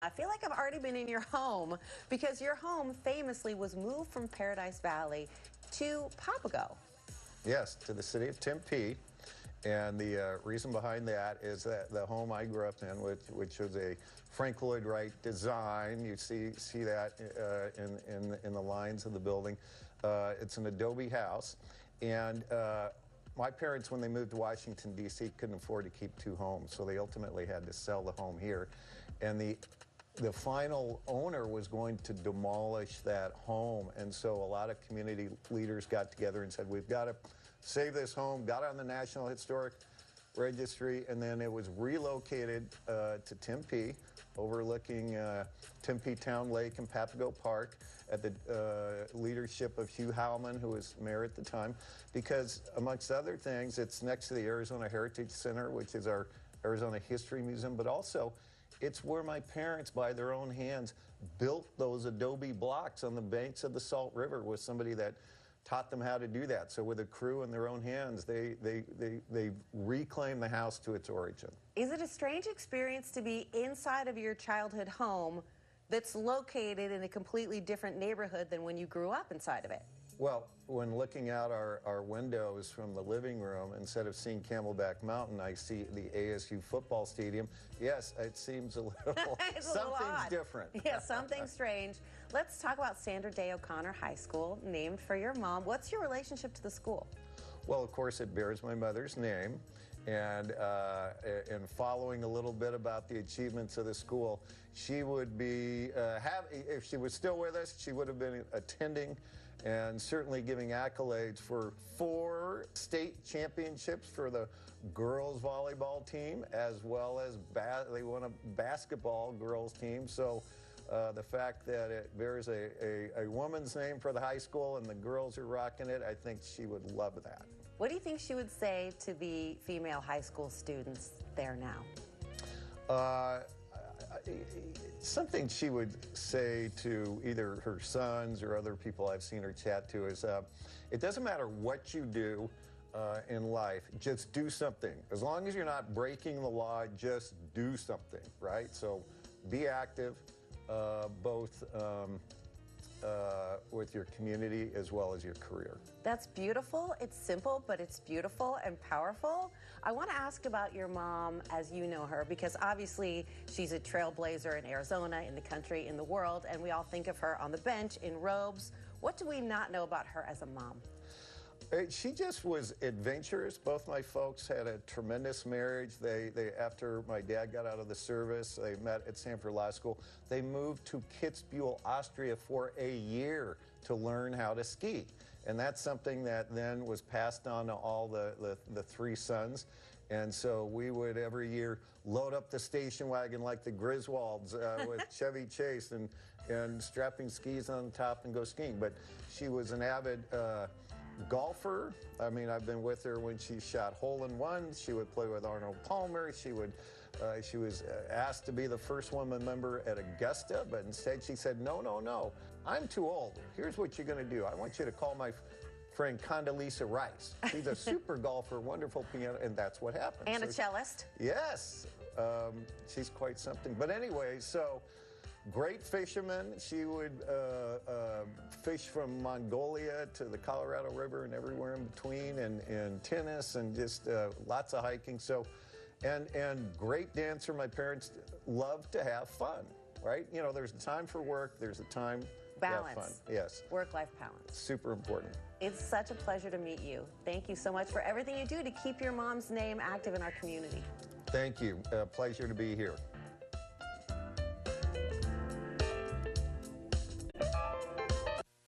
I feel like I've already been in your home because your home famously was moved from Paradise Valley to Papago. Yes, to the city of Tempe. And the reason behind that is that the home I grew up in, which was a Frank Lloyd Wright design, you see that in the lines of the building. It's an adobe house. And my parents, when they moved to Washington, D.C., couldn't afford to keep two homes, so they ultimately had to sell the home here. And the final owner was going to demolish that home, and so a lot of community leaders got together and said, we've got to save this home, got it on the National Historic Registry, and then it was relocated to Tempe, overlooking Tempe Town Lake and Papago Park at the leadership of Hugh Howman, who was mayor at the time, because amongst other things, it's next to the Arizona Heritage Center, which is our Arizona History Museum, but also it's where my parents, by their own hands, built those adobe blocks on the banks of the Salt River with somebody that taught them how to do that. So with a crew in their own hands, they reclaim the house to its origin. Is it a strange experience to be inside of your childhood home that's located in a completely different neighborhood than when you grew up inside of it? Well, when looking out our windows from the living room, instead of seeing Camelback Mountain, I see the ASU football stadium. Yes, it seems a little, something's different. Yeah, something strange. Let's talk about Sandra Day O'Connor High School, named for your mom. What's your relationship to the school? Well, of course, it bears my mother's name. And following a little bit about the achievements of the school, she would be, if she was still with us, she would have been attending and certainly giving accolades for 4 state championships for the girls volleyball team, as well as they won a basketball girls team. So the fact that it bears a woman's name for the high school and the girls are rocking it, I think she would love that. What do you think she would say to the female high school students there now? Something she would say to either her sons or other people I've seen her chat to is, it doesn't matter what you do in life, just do something. As long as you're not breaking the law, just do something, right? So be active, both with your community as well as your career. That's beautiful. It's simple, but it's beautiful and powerful. I want to ask about your mom as you know her, because obviously she's a trailblazer in Arizona, in the country, in the world, and we all think of her on the bench in robes. What do we not know about her as a mom? She just was adventurous. Both my folks had a tremendous marriage. After my dad got out of the service, they met at Sanford Law School. They moved to Kitzbühel, Austria for a year to learn how to ski. And that's something that then was passed on to all the 3 sons. And so we would every year load up the station wagon like the Griswolds with Chevy Chase and strapping skis on top and go skiing. But she was an avid golfer. I mean, I've been with her when she shot hole-in-ones. She would play with Arnold Palmer. She was asked to be the first woman member at Augusta, but instead she said, no, I'm too old. Here's what you're going to do. I want you to call my friend Condoleezza Rice. She's a super golfer, wonderful piano, and that's what happened. And a cellist. Yes. She's quite something. But anyway, so great fisherman. She would fish from Mongolia to the Colorado River and everywhere in between, and tennis and just lots of hiking. So, and great dancer. My parents loved to have fun, right? You know, there's a time for work. There's a time balance. to have fun. Yes. Work-life balance. Super important. It's such a pleasure to meet you. Thank you so much for everything you do to keep your mom's name active in our community. Thank you. Pleasure to be here.